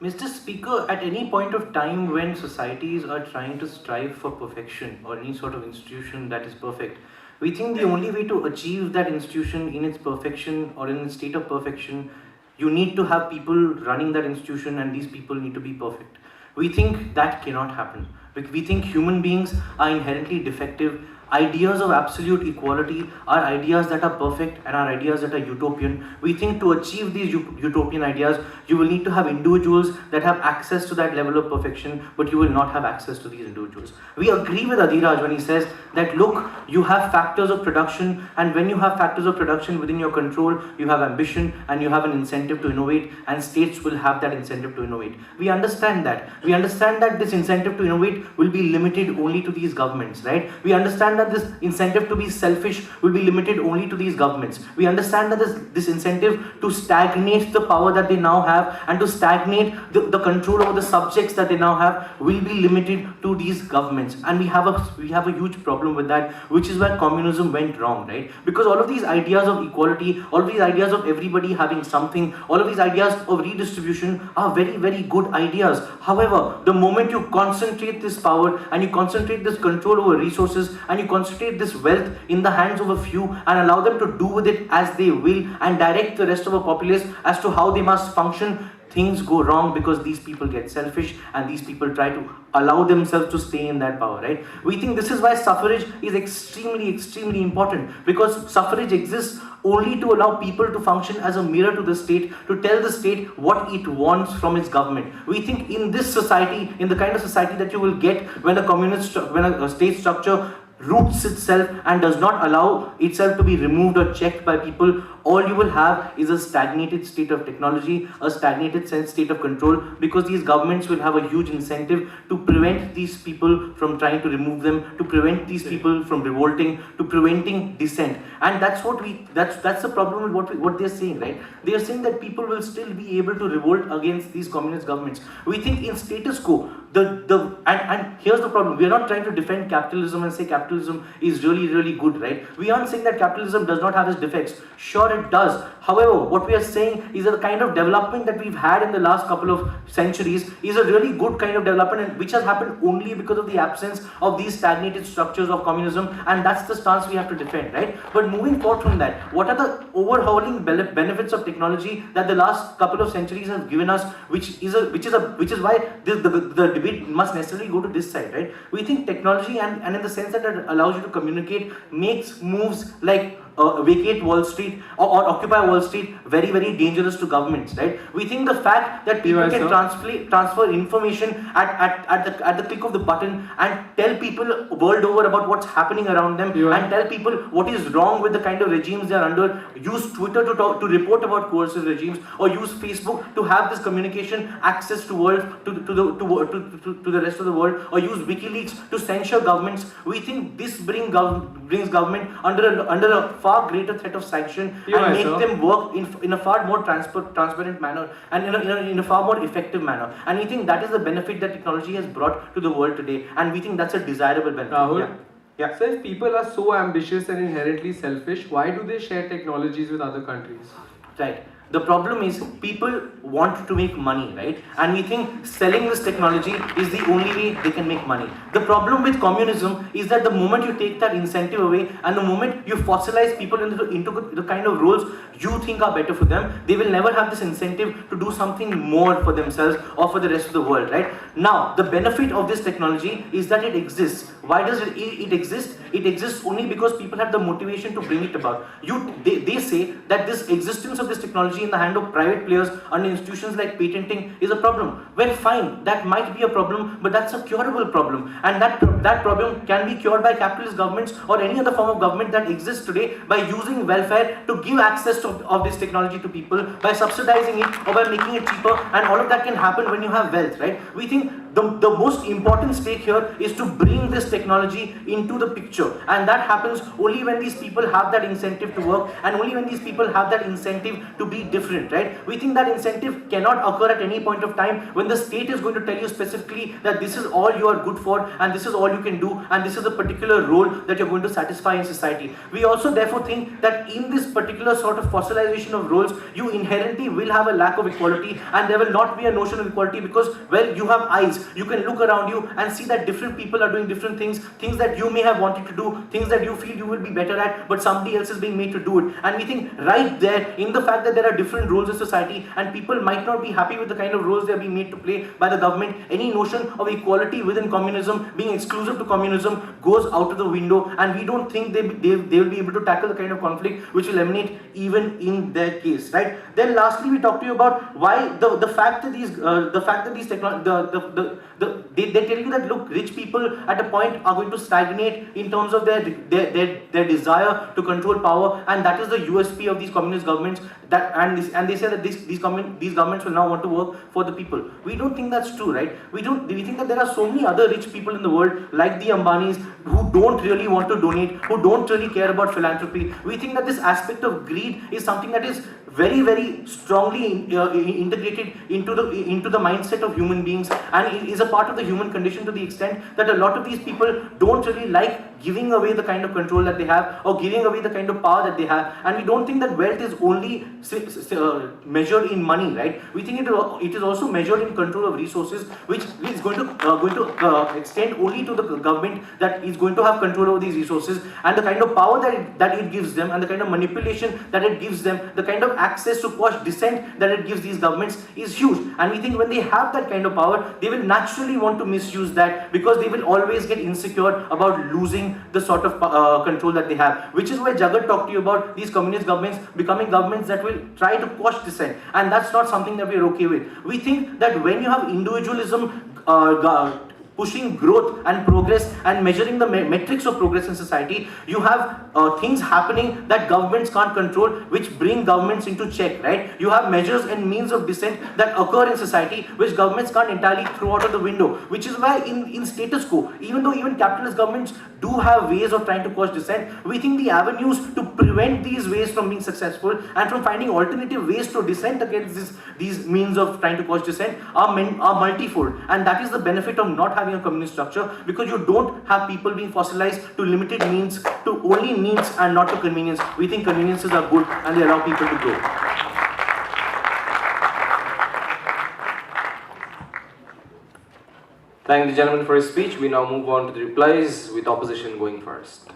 Mr. Speaker, at any point of time when societies are trying to strive for perfection or any sort of institution that is perfect, we think the only way to achieve that institution in its perfection or in its state of perfection, you need to have people running that institution and these people need to be perfect. We think that cannot happen. We think human beings are inherently defective. Ideas of absolute equality are ideas that are perfect and are ideas that are utopian. We think to achieve these utopian ideas, you will need to have individuals that have access to that level of perfection, but you will not have access to these individuals. We agree with Adhiraj when he says that, look, you have factors of production, and when you have factors of production within your control, you have ambition and you have an incentive to innovate, and states will have that incentive to innovate. We understand that. We understand that this incentive to innovate will be limited only to these governments, right? We understand that this incentive to be selfish will be limited only to these governments. We understand that this incentive to stagnate the power that they now have and to stagnate the control over the subjects that they now have will be limited to these governments. And we have a huge problem with that, which is where communism went wrong, right? Because all of these ideas of equality, all of these ideas of everybody having something, all of these ideas of redistribution are very, very good ideas. However, the moment you concentrate this power and you concentrate this control over resources and you concentrate this wealth in the hands of a few and allow them to do with it as they will and direct the rest of the populace as to how they must function, things go wrong because these people get selfish and these people try to allow themselves to stay in that power, right? We think this is why suffrage is extremely, extremely important, because suffrage exists only to allow people to function as a mirror to the state, to tell the state what it wants from its government. We think in this society, in the kind of society that you will get when a state structure roots itself and does not allow itself to be removed or checked by people, all you will have is a stagnated state of technology, a stagnated state of control, because these governments will have a huge incentive to prevent these people from trying to remove them, to prevent these people from revolting, to preventing dissent. And that's the problem with what they're saying, right? They are saying that people will still be able to revolt against these communist governments. We think in status quo, and here's the problem. We are not trying to defend capitalism and say capitalism is really, really good, right? We aren't saying that capitalism does not have its defects. Sure, it does. However, what we are saying is that the kind of development that we've had in the last couple of centuries is a really good kind of development, and which has happened only because of the absence of these stagnated structures of communism, and that's the stance we have to defend, right? But moving forward from that, what are the overhauling benefits of technology that the last couple of centuries have given us, which is why the debate must necessarily go to this side, right? We think technology and in the sense that it allows you to communicate, makes moves like vacate Wall Street or occupy Wall Street very, very dangerous to governments, right? We think the fact that people can transfer information at the click of the button and tell people world over about what's happening around them and tell people what is wrong with the kind of regimes they are under, use Twitter to report about coercive regimes, or use Facebook to have this communication access to the rest of the world, or use WikiLeaks to censure governments. We think this brings government under a far greater threat of sanction and make them work in a far more transparent manner and in a far more effective manner. And we think that is the benefit that technology has brought to the world today, and we think that's a desirable benefit. Rahul? Yeah. So if people are so ambitious and inherently selfish, why do they share technologies with other countries? Right. The problem is people want to make money, right? And we think selling this technology is the only way they can make money. The problem with communism is that the moment you take that incentive away and the moment you fossilize people into the kind of roles you think are better for them, they will never have this incentive to do something more for themselves or for the rest of the world, right? Now, the benefit of this technology is that it exists. Why does it exist? It exists only because people have the motivation to bring it about. They say that this existence of this technology in the hand of private players under institutions like patenting is a problem. Well, fine, that might be a problem, but that's a curable problem. And that problem can be cured by capitalist governments or any other form of government that exists today by using welfare to give access of this technology to people, by subsidizing it or by making it cheaper, and all of that can happen when you have wealth, right? We think the most important stake here is to bring this technology into the picture, and that happens only when these people have that incentive to work, and only when these people have that incentive to be different, right? We think that incentive cannot occur at any point of time when the state is going to tell you specifically that this is all you are good for, and this is all you can do, and this is a particular role that you're going to satisfy in society. We also therefore think that in this particular sort of fossilization of roles, you inherently will have a lack of equality, and there will not be a notion of equality, because, well, you have eyes, you can look around you and see that different people are doing different things, things that you may have wanted to do, things that you feel you will be better at, but somebody else is being made to do it. And we think right there, in the fact that there are different roles in society, and people might not be happy with the kind of roles they are being made to play by the government, any notion of equality within communism, being exclusive to communism, goes out of the window, and we don't think they will be able to tackle the kind of conflict which will emanate even in their case, right? Then lastly, we talk to you about why the fact that these they tell you that, look, rich people at a point are going to stagnate in terms of their desire to control power, and that is the USP of these communist governments. And they say that these governments will now want to work for the people. We don't think that's true, right? We think that there are so many other rich people in the world, like the Ambanis, who don't really want to donate, who don't really care about philanthropy. We think that this aspect of greed is something that is very, very strongly integrated into the mindset of human beings, and it is a part of the human condition, to the extent that a lot of these people don't really like giving away the kind of control that they have, or giving away the kind of power that they have. And we don't think that wealth is only measured in money, right? We think it is also measured in control of resources, which is going to extend only to the government that is going to have control over these resources, and the kind of power that it gives them, and the kind of manipulation that it gives them, the kind of access to quash dissent that it gives these governments is huge. And we think when they have that kind of power, they will naturally want to misuse that, because they will always get insecure about losing the sort of control that they have. Which is why Jagat talked to you about these communist governments becoming governments that will try to quash dissent, and that's not something that we're okay with. We think that when you have individualism pushing growth and progress and measuring the metrics of progress in society, you have things happening that governments can't control, which bring governments into check, right? You have measures and means of dissent that occur in society, which governments can't entirely throw out of the window. Which is why in status quo, even though even capitalist governments do have ways of trying to quash dissent, we think the avenues to prevent these ways from being successful and from finding alternative ways to dissent against these means of trying to quash dissent are multifold. And that is the benefit of not having a communist structure, because you don't have people being fossilized to limited means, to only needs and not to convenience. We think conveniences are good and they allow people to grow. Thank the gentleman for his speech. We now move on to the replies, with opposition going first.